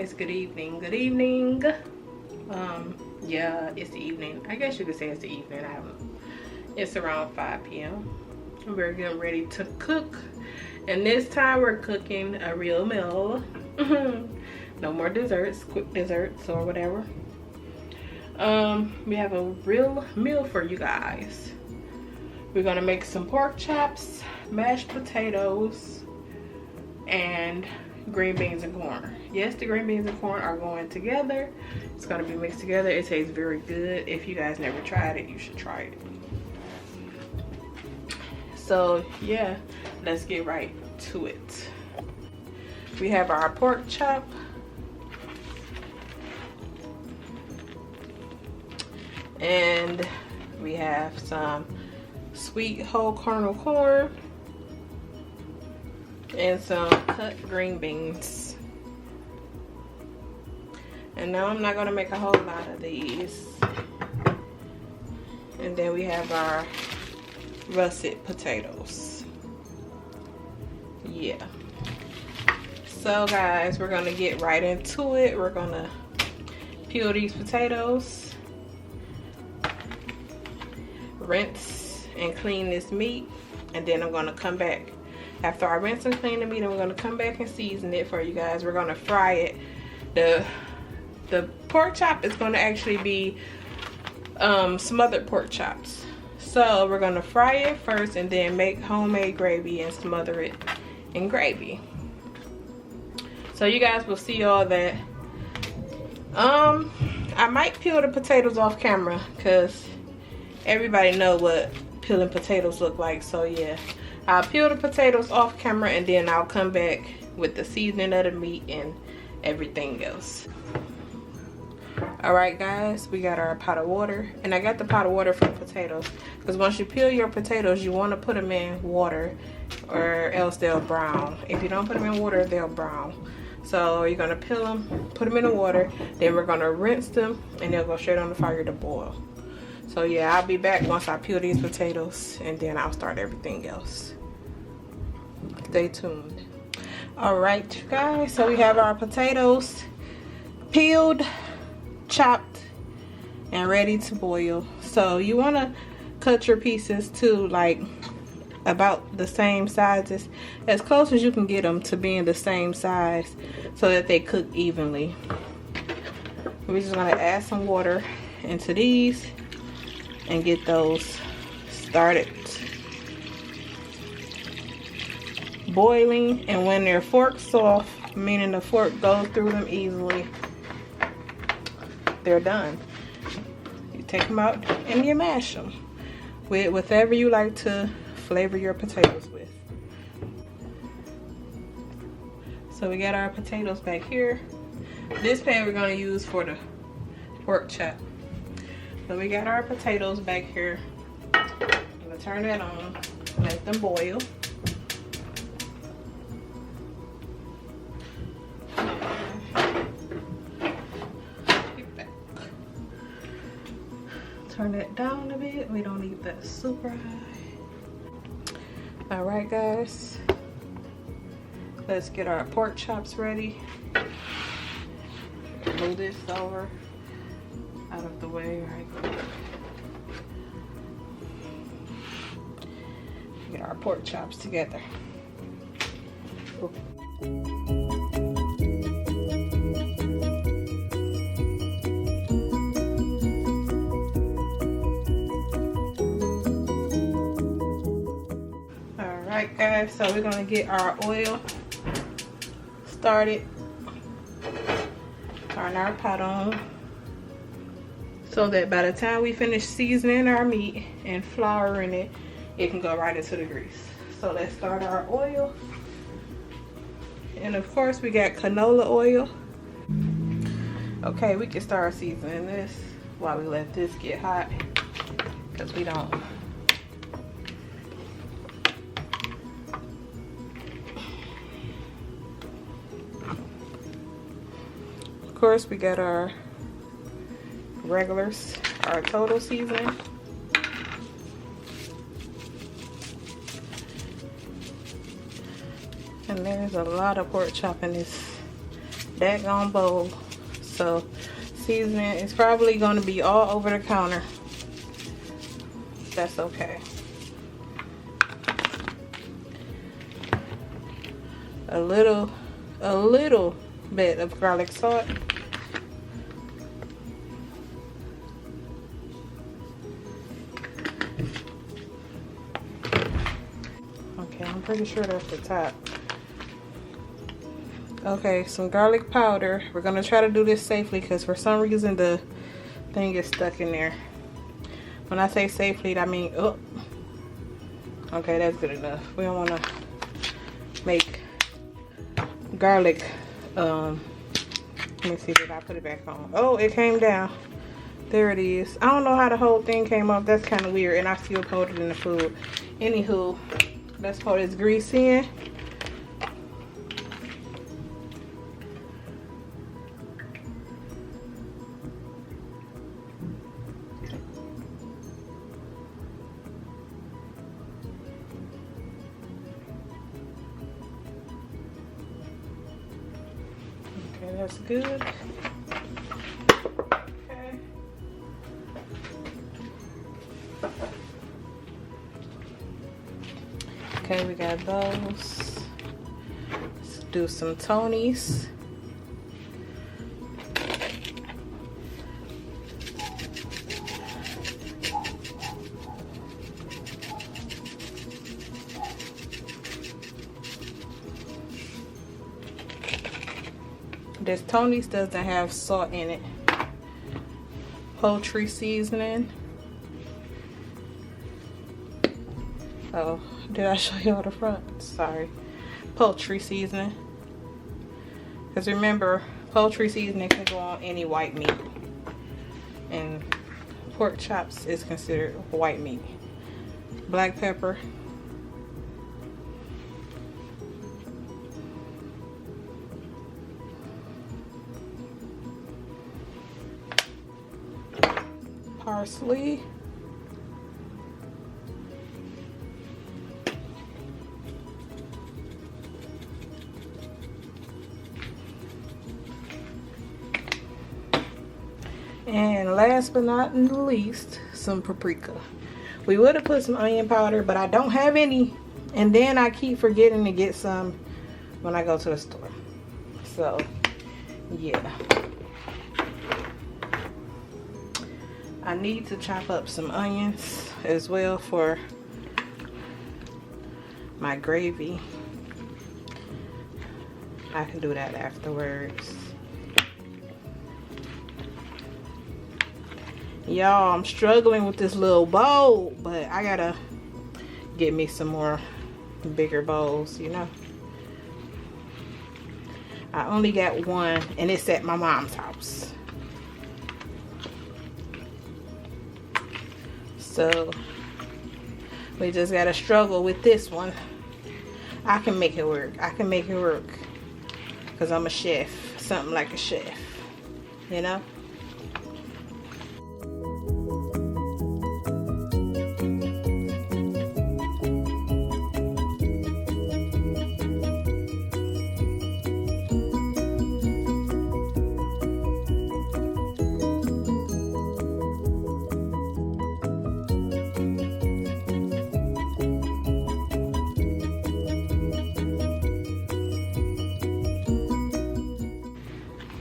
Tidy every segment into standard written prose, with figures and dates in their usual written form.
guys, good evening. Yeah, it's the evening. I guess you could say it's the evening. It's around 5 p.m. We're getting ready to cook, and this time we're cooking a real meal. No more desserts, quick desserts or whatever. We have a real meal for you guys. We're gonna make some pork chops, mashed potatoes, and green beans and corn. Yes, the green beans and corn are going together. It's gonna be mixed together. It tastes very good. If you guys never tried it, you should try it. So yeah, let's get right to it. We have our pork chop. And we have some sweet whole kernel corn and some cut green beans. And now I'm not gonna make a whole lot of these. And then we have our russet potatoes. Yeah. So guys, we're gonna get right into it. We're gonna peel these potatoes, rinse and clean this meat, and then I'm gonna come back. After I rinse and clean the meat, I'm gonna come back and season it for you guys. We're gonna fry it. The pork chop is gonna actually be smothered pork chops. So we're gonna fry it first and then make homemade gravy and smother it in gravy. So you guys will see all that. I might peel the potatoes off camera because everybody know what peeling potatoes look like. So yeah, I'll peel the potatoes off camera and then I'll come back with the seasoning of the meat and everything else. Alright guys, we got our pot of water, and I got the pot of water for the potatoes because once you peel your potatoes, you want to put them in water or else they'll brown. If you don't put them in water, they'll brown. So you're going to peel them, put them in the water, then we're going to rinse them, and they'll go straight on the fire to boil. So yeah, I'll be back once I peel these potatoes, and then I'll start everything else. Stay tuned. Alright you guys, so we have our potatoes peeled, chopped, and ready to boil. So you want to cut your pieces to like about the same sizes, as close as you can get them to being the same size so that they cook evenly. We're just going to add some water into these and get those started boiling, and when they're fork soft, meaning the fork goes through them easily, they're done. You take them out and you mash them with whatever you like to flavor your potatoes with. So we got our potatoes back here. This pan we're going to use for the pork chop. So we got our potatoes back here. I'm going to turn that on, let them boil. Turn that down a bit. We don't need that super high. Alright guys, let's get our pork chops ready. Move this over out of the way right there. Get our pork chops together. Alright guys, so we're gonna get our oil started. Turn our pot on so that by the time we finish seasoning our meat and flouring it, it can go right into the grease. So let's start our oil. And of course we got canola oil. Okay, we can start seasoning this while we let this get hot, because we don't. Of course we got our regulars, our total seasoning. And there's a lot of pork chop in this daggone bowl. So seasoning is probably going to be all over the counter. That's okay. A little bit of garlic salt. Okay, I'm pretty sure that's the top. Okay, some garlic powder. We're gonna try to do this safely because for some reason the thing is stuck in there. When I say safely, I mean, oh. Okay, that's good enough. We don't wanna make garlic, let me see, did I put it back on? Oh, it came down. There it is. I don't know how the whole thing came up. That's kind of weird, and I still put it in the food. Anywho, let's pour this grease in. Okay, that's good. Okay, we got those. Let's do some Tonys. This Tony's doesn't have salt in it. Poultry seasoning. Oh, did I show y'all the front? Sorry. Poultry seasoning. Because remember, poultry seasoning can go on any white meat. And pork chops is considered white meat. Black pepper. Parsley. And last but not least, some paprika. We would have put some onion powder, but I don't have any. And then I keep forgetting to get some when I go to the store. So, yeah. I need to chop up some onions as well for my gravy. I can do that afterwards. Y'all, I'm struggling with this little bowl, but I gotta get me some more bigger bowls, you know. I only got one, and it's at my mom's house. So we just gotta struggle with this one. I can make it work. I can make it work. Because I'm a chef. Something like a chef. You know?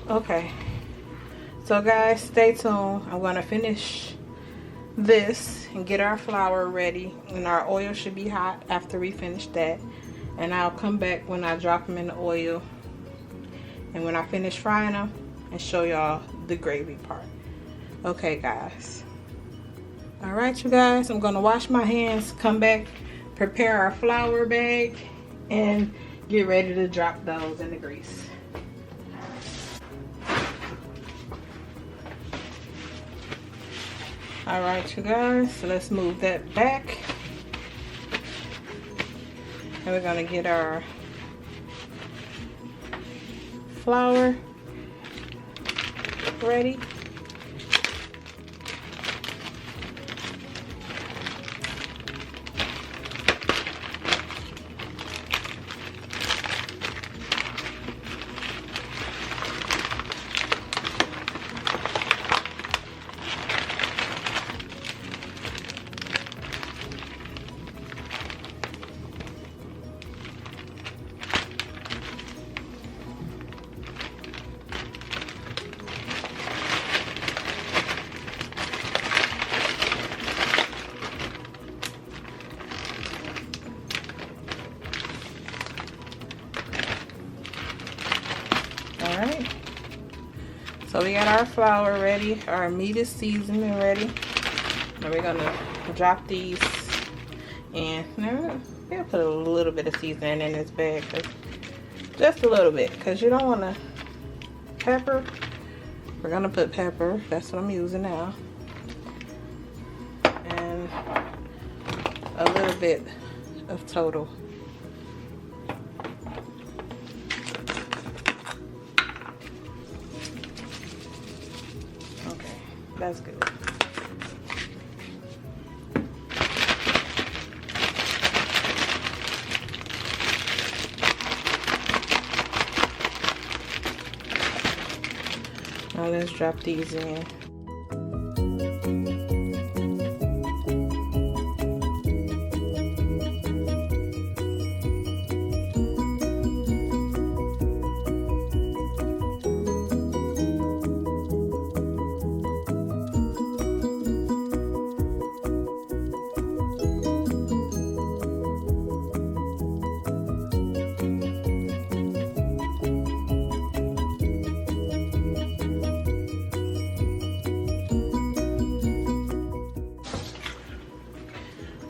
Okay, so guys, stay tuned. I'm gonna finish this and get our flour ready, and our oil should be hot after we finish that. And I'll come back when I drop them in the oil and when I finish frying them and show y'all the gravy part. Okay guys, all right you guys, I'm gonna wash my hands, come back, prepare our flour bag, and get ready to drop those in the grease. All right, you guys, so let's move that back. And we're gonna get our flour ready. So we got our flour ready, our meat is seasoned and ready. And we're gonna drop these in. Now, we'll put a little bit of seasoning in this bag, just a little bit, because you don't want to pepper. We're gonna put pepper, that's what I'm using now. And a little bit of total. Okay, that's good. Now let's drop these in.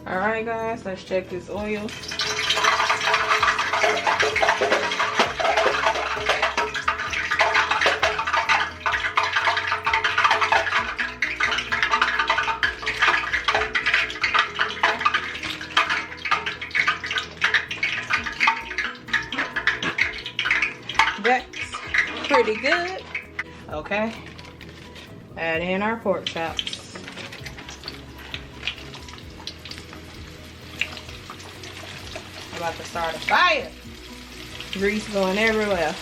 Alright guys, let's check this oil. That's pretty good. Okay, add in our pork chops. About to start a fire. Grease going everywhere.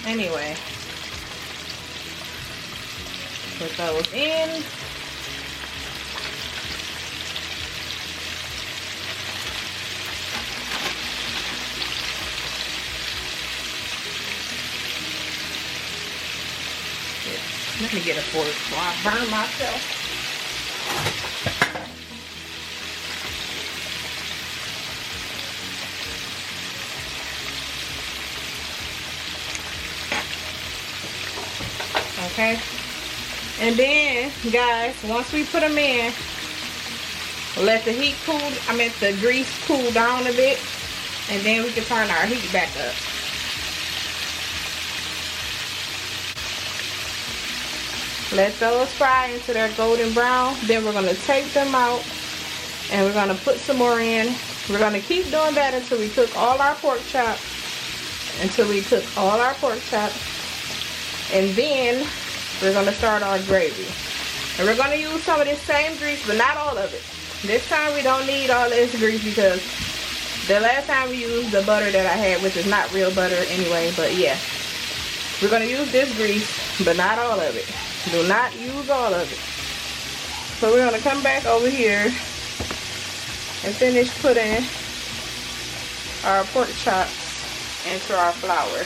Anyway, put those in. Let me get a fork before I burn myself. Okay, and then guys, once we put them in, let the heat cool, the grease cool down a bit, and then we can turn our heat back up. Let those fry into their golden brown. Then we're going to take them out and we're going to put some more in. We're going to keep doing that until we cook all our pork chops. And then we're going to start our gravy. And we're going to use some of this same grease, but not all of it. This time we don't need all this grease because the last time we used the butter that I had, which is not real butter anyway, but yeah. We're going to use this grease, but not all of it. Do not use all of it. So we're going to come back over here and finish putting our pork chops into our flour.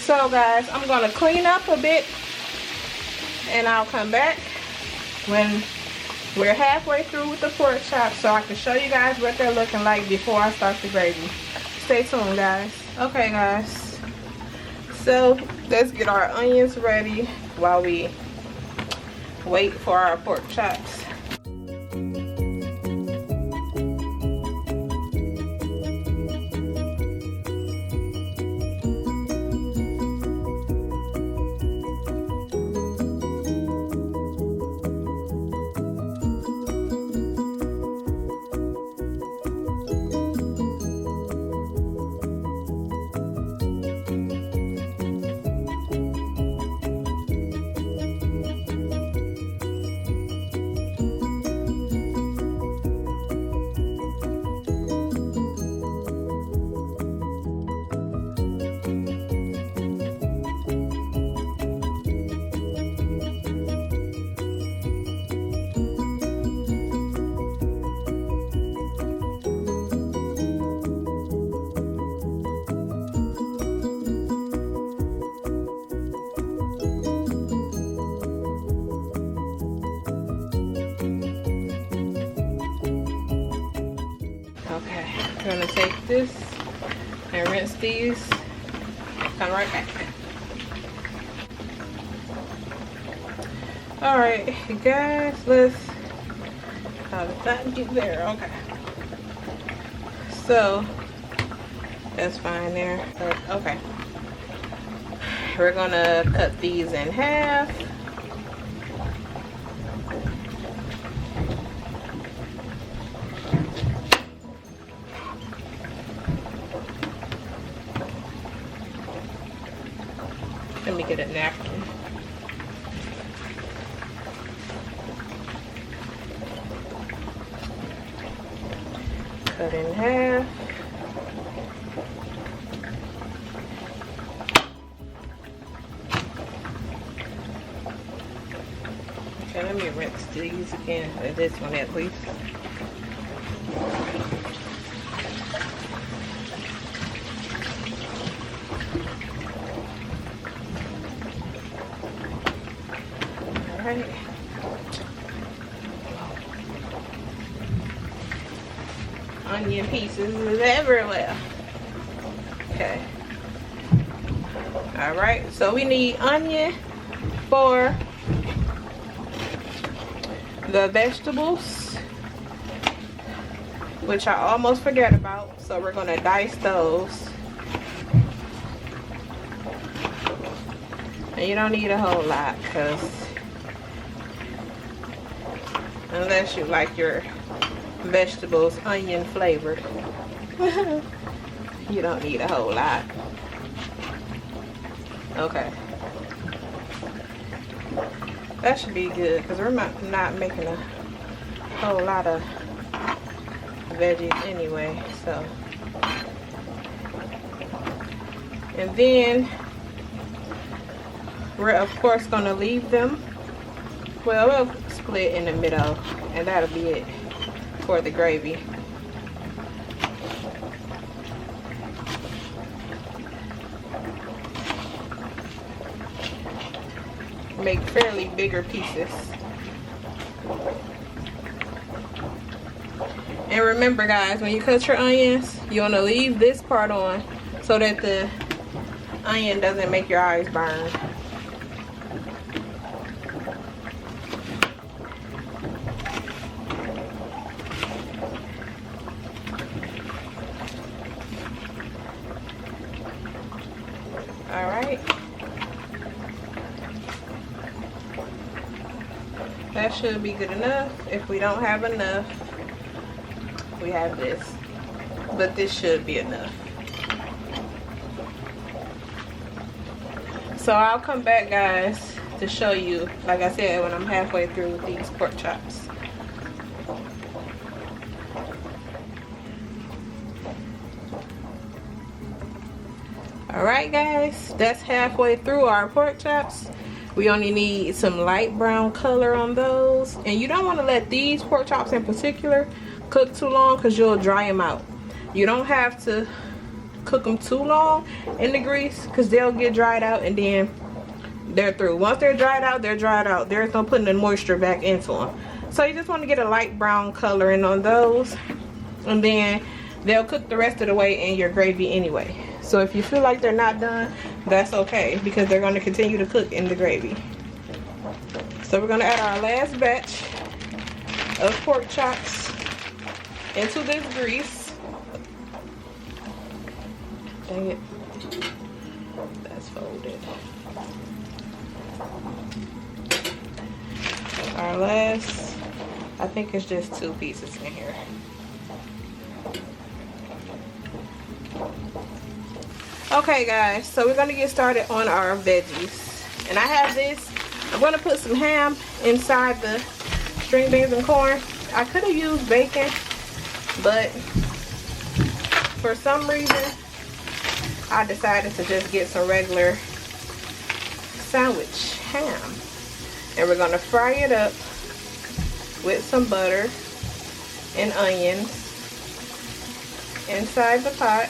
So guys, I'm going to clean up a bit and I'll come back when we're halfway through with the pork chops so I can show you guys what they're looking like before I start the gravy. Stay tuned guys. Okay guys, so let's get our onions ready while we wait for our pork chops. Okay, we're gonna take this and rinse these. Come right back. Alright, guys, let's get there. Okay. So that's fine there. Okay. We're gonna cut these in half. Let me get a napkin. Cut in half. Okay, let me rinse these again. This one at least. Alright. Onion pieces is everywhere. Okay. Alright, so we need onion for the vegetables, which I almost forgot about. So we're gonna dice those. And you don't need a whole lot, because unless you like your vegetables onion flavored, you don't need a whole lot. Okay, that should be good, because we're not making a whole lot of veggies anyway. So, and then we're of course gonna leave them. Well, we'll split in the middle, and that'll be it for the gravy. Make fairly bigger pieces. And remember, guys, when you cut your onions, you want to leave this part on so that the onion doesn't make your eyes burn. Alright. That should be good enough. If we don't have enough, we have this. But this should be enough. So I'll come back, guys, to show you, like I said, when I'm halfway through with these pork chops. Alright, guys, that's halfway through our pork chops. We only need some light brown color on those. And you don't want to let these pork chops in particular cook too long, because you'll dry them out. You don't have to cook them too long in the grease, because they'll get dried out and then they're through. Once they're dried out, they're dried out. There's no putting the moisture back into them. So you just want to get a light brown color in on those, and then they'll cook the rest of the way in your gravy anyway. So if you feel like they're not done, that's okay, because they're going to continue to cook in the gravy. So we're going to add our last batch of pork chops into this grease. Dang it. That's folded. Our last, I think it's just 2 pieces in here. Okay, guys, so we're gonna get started on our veggies. And I have this, I'm gonna put some ham inside the string beans and corn. I could have used bacon, but for some reason I decided to just get some regular sandwich ham. And we're gonna fry it up with some butter and onions inside the pot.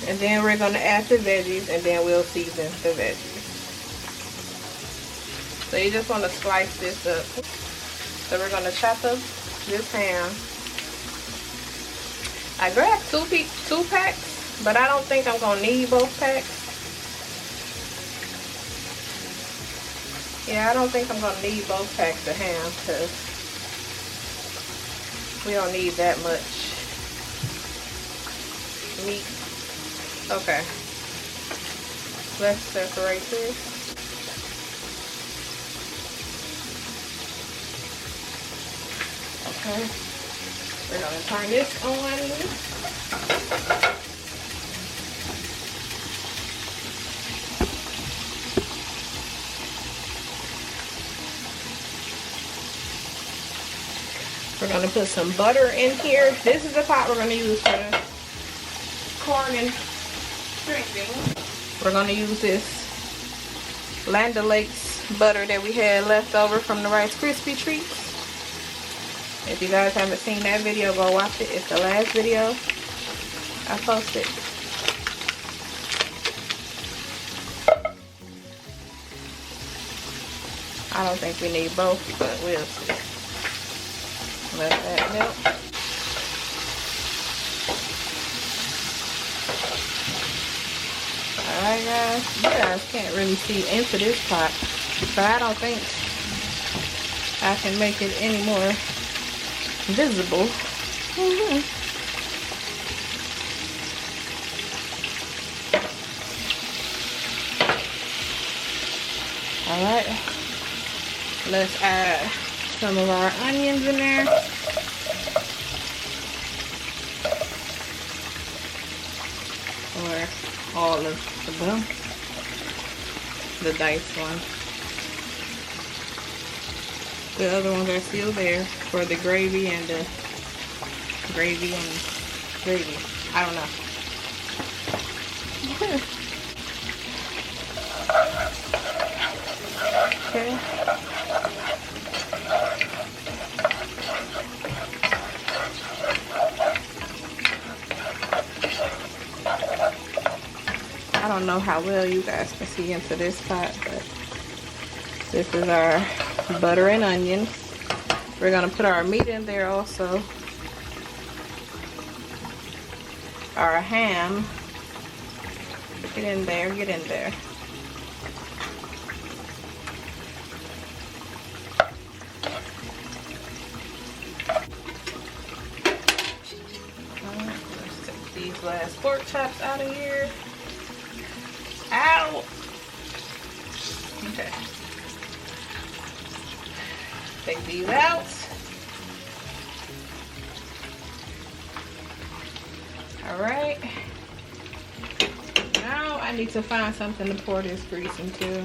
And then we're going to add the veggies, and then we'll season the veggies. So you just want to slice this up. So we're going to chop up this ham. I grabbed two packs, but I don't think I'm gonna need both packs. Yeah, I don't think I'm gonna need both packs of ham because we don't need that much meat. Okay, let's separate this. Okay, we're gonna turn this on. We're gonna put some butter in here. This is the pot we're gonna use for the corn and dressing. We're gonna use this Land O'Lakes butter that we had left over from the Rice Krispie treats. If you guys haven't seen that video, go watch it. It's the last video I posted. I don't think we need both, but we'll see. Let that melt. Alright guys, you guys can't really see into this pot, so I don't think I can make it any more visible. Alright, let's add some of our onions in there. Or all of them. The diced ones. The other ones are still there for the gravy and the gravy. I don't know. Okay. I don't know how well you guys can see into this pot, but this is our butter and onion. We're gonna put our meat in there also. Our ham. Get in there, get in there. Let's take these last pork chops out of here. Ow! Okay. Take these out. Alright. Now I need to find something to pour this grease into.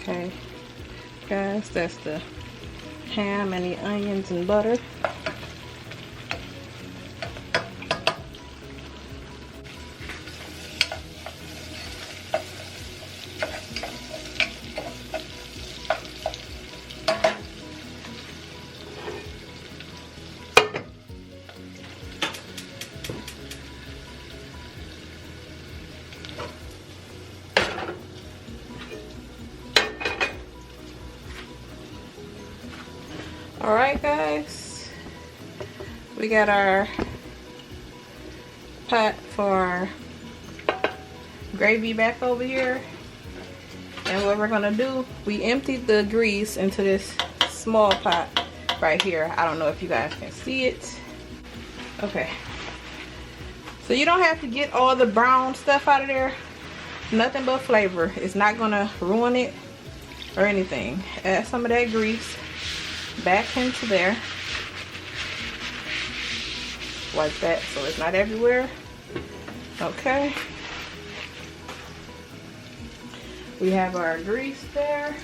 Okay, guys, that's the ham and the onions and butter. Alright guys, we got our pot for our gravy back over here, and what we're gonna do, we emptied the grease into this small pot right here. I don't know if you guys can see it. Okay, so you don't have to get all the brown stuff out of there, nothing but flavor. It's not gonna ruin it or anything. Add some of that grease back into there like that, so it's not everywhere. Okay, we have our grease there.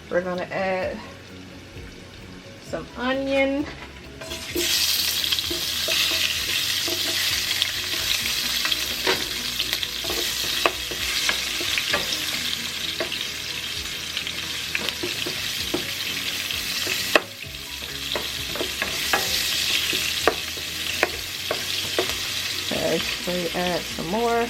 We're gonna add some onion. Actually add some more.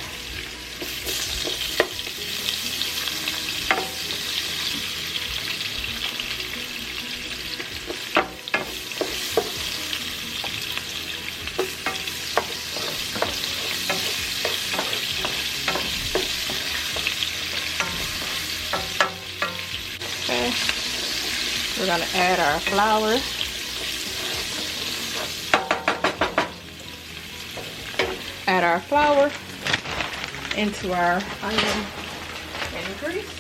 Okay, we're gonna add our flour. Add our flour into our onion and grease.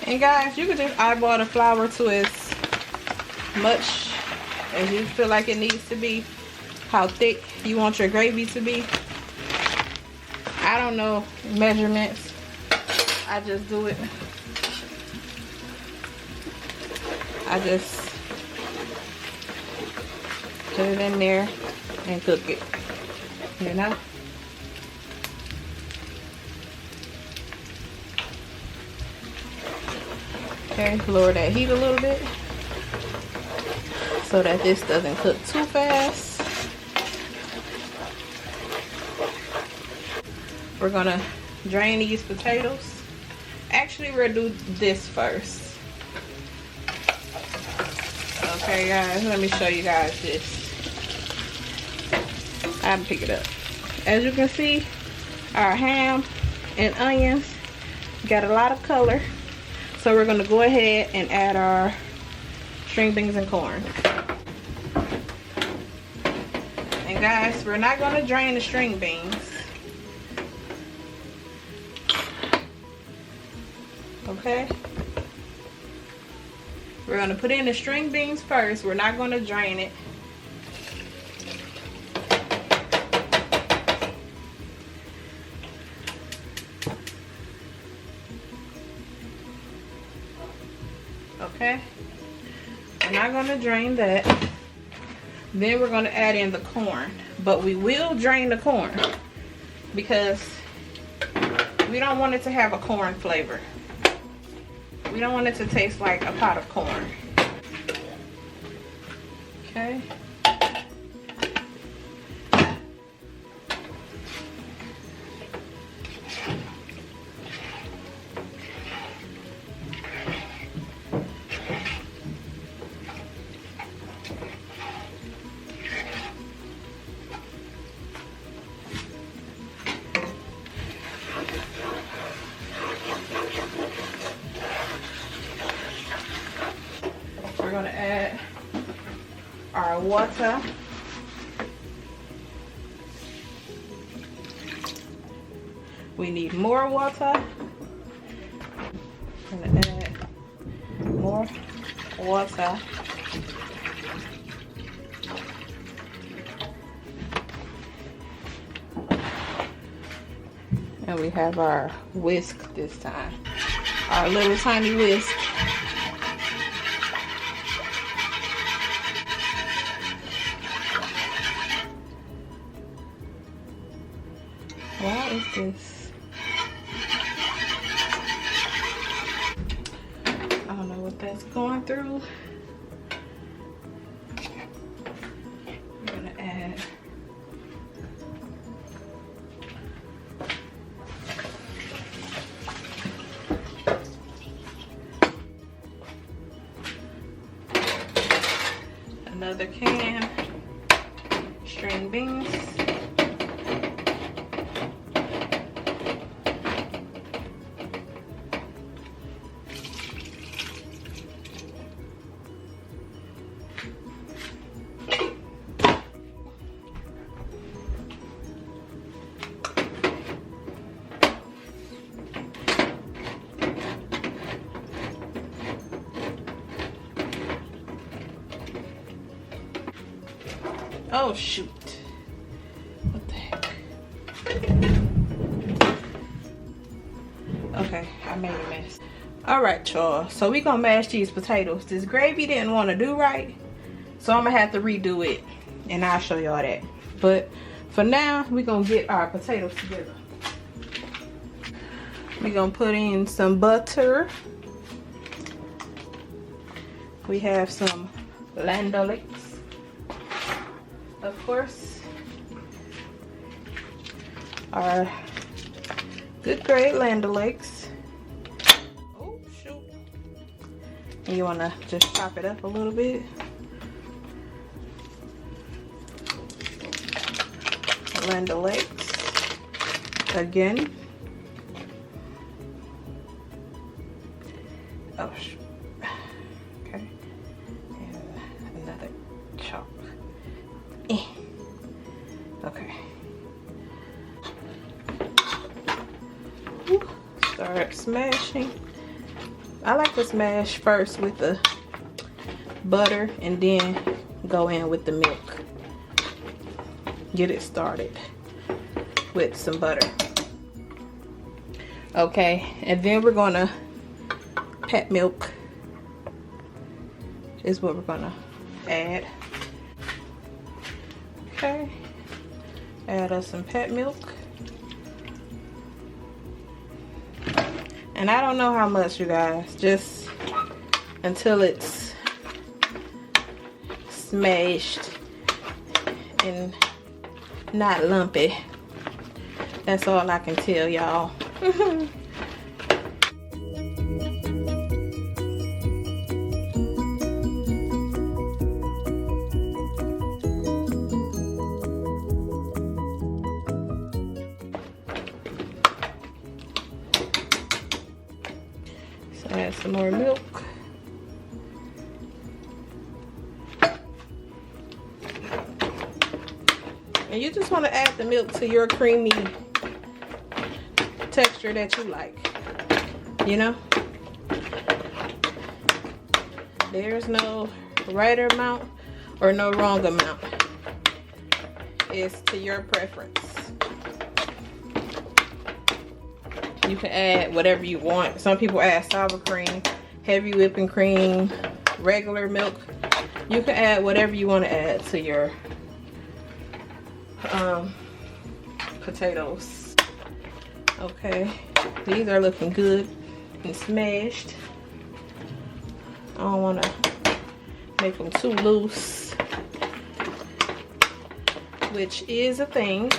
And guys, you can just eyeball the flour to as much as you feel like it needs to be, how thick you want your gravy to be. I don't know measurements, I just do it. I just put it in there and cook it, you know. Okay, lower that heat a little bit so that this doesn't cook too fast. We're gonna drain these potatoes. Actually, we're gonna do this first. Okay guys, let me show you guys this. I have to pick it up. As you can see, our ham and onions got a lot of color. So we're gonna go ahead and add our string beans and corn. And guys, we're not gonna drain the string beans. Okay? We're gonna put in the string beans first. We're not gonna drain it. Okay? We're not gonna drain that. Then we're gonna add in the corn. But we will drain the corn because we don't want it to have a corn flavor. We don't want it to taste like a pot of corn. Okay. We're going to add our water. We need more water. I'm going to add more water. And we have our whisk this time. Our little tiny whisk. Why is this? I don't know what that's going through. I'm gonna add another can string beans. Oh shoot. What the heck? Okay, I made a mess. Alright y'all, so we gonna mash these potatoes. This gravy didn't want to do right, so I'm gonna have to redo it. and I'll show y'all that. But for now, we're gonna get our potatoes together. We're gonna put in some butter. We have some Land O'Lakes, of course, our good grade Land O'Lakes. Oh shoot! And you wanna just chop it up a little bit. Land O'Lakes again. Oh shoot. Okay. And another chop. Okay. Start smashing. I like to smash first with the butter and then go in with the milk. Get it started with some butter. Okay, and then we're gonna pet milk is what we're gonna add. Okay, add us some pet milk. And I don't know how much, you guys, just until it's smashed and not lumpy. That's all I can tell y'all. So add some more milk. And you just want to add the milk to your creamy texture that you like, you know? There's no right amount or no wrong amount. It's to your preference. You can add whatever you want. Some people add sour cream, heavy whipping cream, regular milk. You can add whatever you want to add to your potatoes. Okay, these are looking good and smashed. I don't want to make them too loose, which is a thing.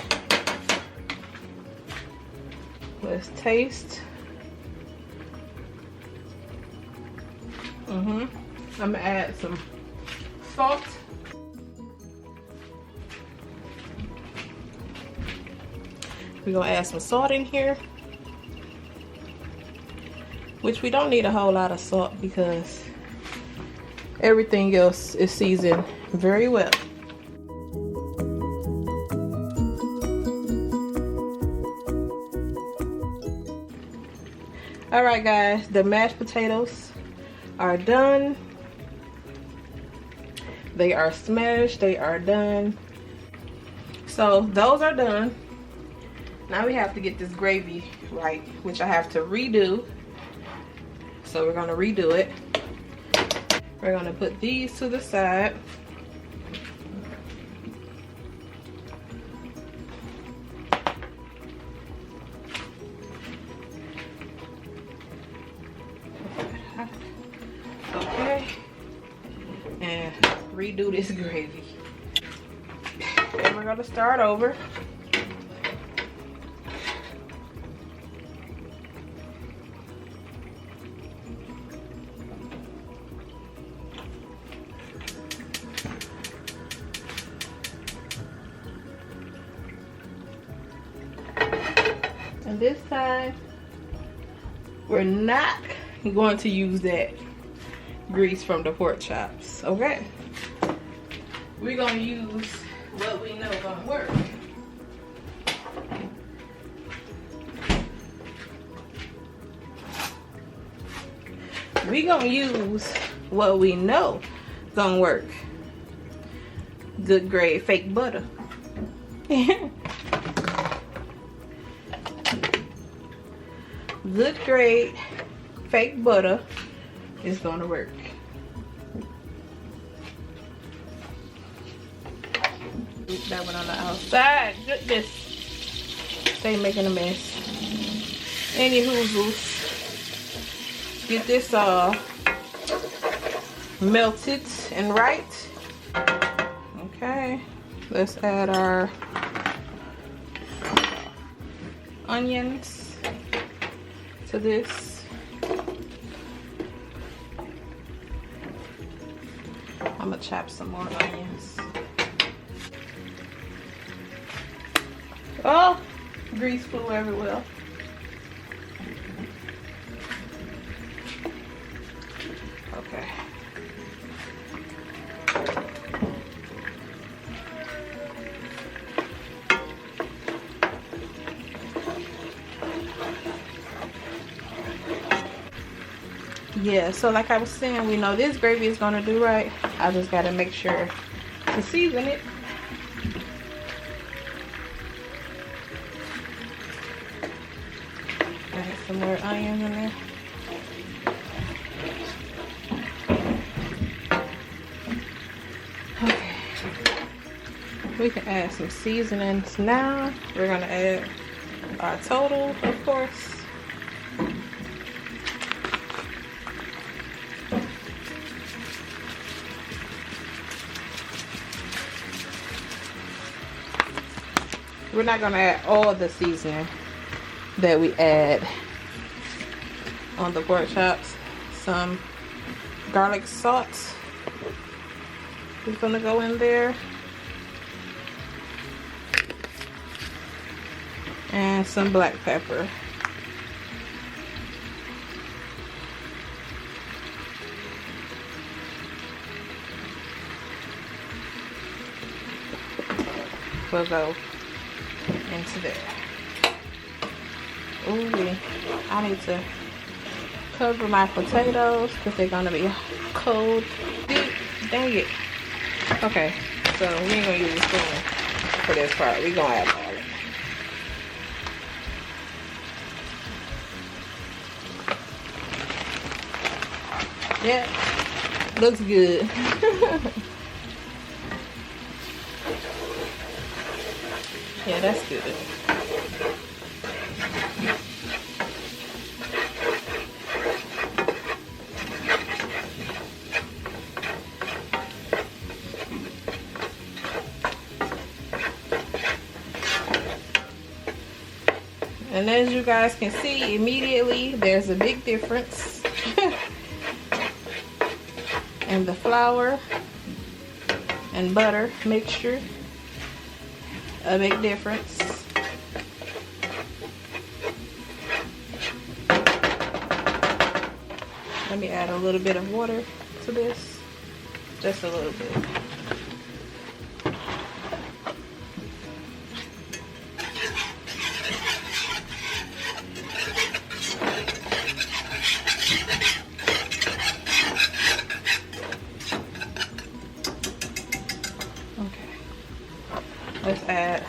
Let's taste. I'm gonna add some salt. We're gonna add some salt in here, which we don't need a whole lot of salt because everything else is seasoned very well. All right, guys, the mashed potatoes are done. They are smashed, they are done. So those are done. Now we have to get this gravy right, which I have to redo. So we're gonna redo it. We're gonna put these to the side. Okay, and redo this gravy. And we're gonna start over. And this time, we're not going to use that grease from the pork chops, okay? We're gonna use what we know gonna work. We're gonna use what we know gonna work. Good grade fake butter. Good grade fake butter is gonna work. That one on the outside. Goodness. They making a mess. Anywho, get this melted and right. Okay. Let's add our onions to this. I'm gonna chop some more onions. Oh, grease flew everywhere. Okay. Yeah, so like I was saying, we know this gravy is gonna do right. I just gotta make sure to season it. Add some more onions in there. Okay. We can add some seasonings now. We're gonna add our total, of course. We're not gonna add all the seasoning that we add on the pork chops. Some garlic salt is gonna go in there. And some black pepper. We'll go into there. Ooh, I need to cover my potatoes because they're gonna be cold. Dang it. Okay, so we ain't gonna use a spoon for this part. We're gonna add all of it. Yeah, looks good. Yeah, that's good. And as you guys can see, immediately there's a big difference in the flour and butter mixture. A big difference. Let me add a little bit of water to this. Just a little bit. Let's add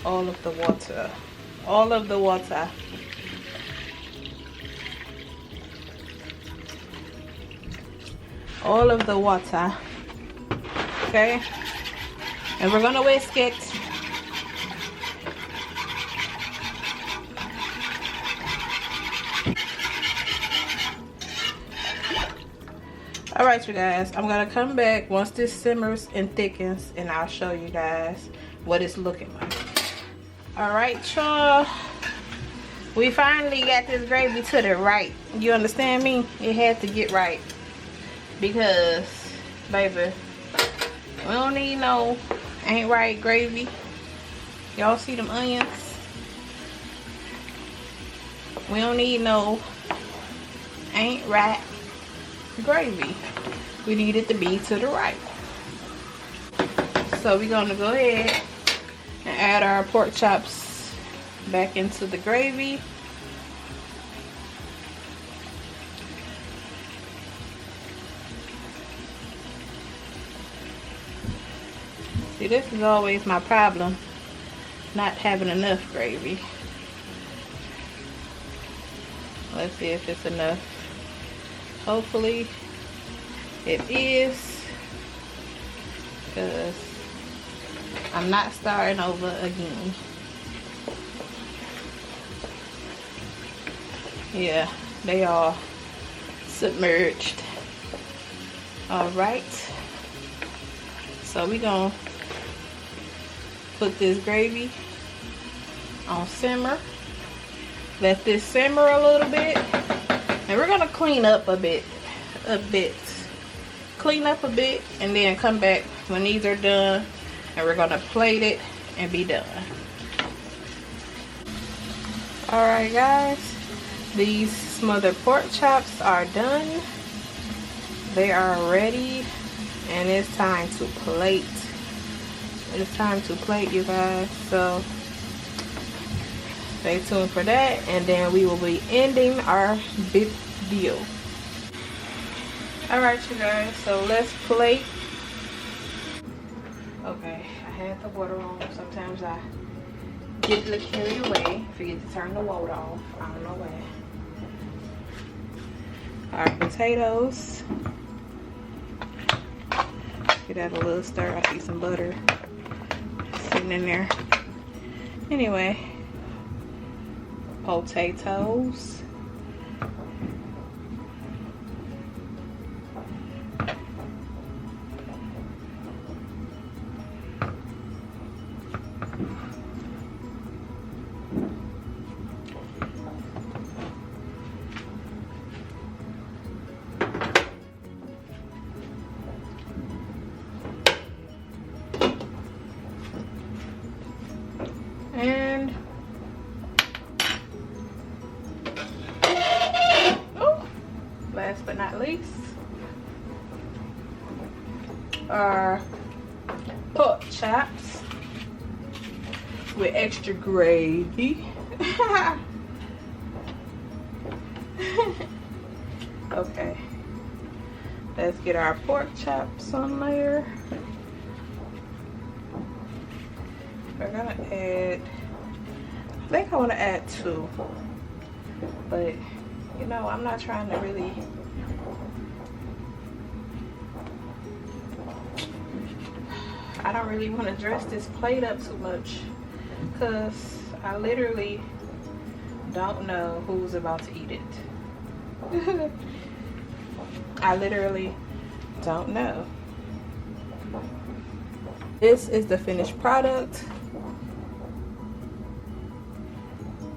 all of the water. All of the water. All of the water. Okay? And we're gonna whisk it. Alright, you guys, I'm gonna come back once this simmers and thickens, and I'll show you guys what it's looking like. Alright, y'all, we finally got this gravy to the right. You understand me? It had to get right because, baby, we don't need no ain't right gravy. Y'all see them onions? We don't need no ain't right gravy. We need it to be to the right. So we're gonna go ahead and add our pork chops back into the gravy. See, this is always my problem, not having enough gravy. Let's see if it's enough. Hopefully it is, because I'm not starting over again. Yeah, they all submerged. All right, so we gonna put this gravy on simmer. Let this simmer a little bit, and we're gonna clean up a bit, clean up a bit, and then come back when these are done, and we're gonna plate it and be done. All right, guys, these smothered pork chops are done. They are ready, and it's time to plate. It's time to plate, you guys, so stay tuned for that, and then we will be ending our video. All right, you guys, so let's plate. Okay, I had the water on. Sometimes I get a little carried away, forget to turn the water off. I don't know why. Our potatoes. Get that a little stir. I see some butter sitting in there. Anyway, potatoes. And last but not least, our pork chops with extra gravy. Okay, let's get our pork chops on there. We're gonna add, I think I want to add 2, but you know, I'm not trying to really, I don't really want to dress this plate up too much, because I literally don't know who's about to eat it. I literally don't know. This is the finished product.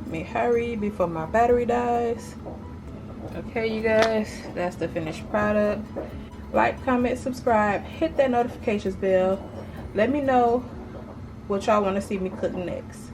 Let me hurry before my battery dies. Okay, you guys, that's the finished product. Like, comment, subscribe, hit that notifications bell. Let me know what y'all want to see me cook next.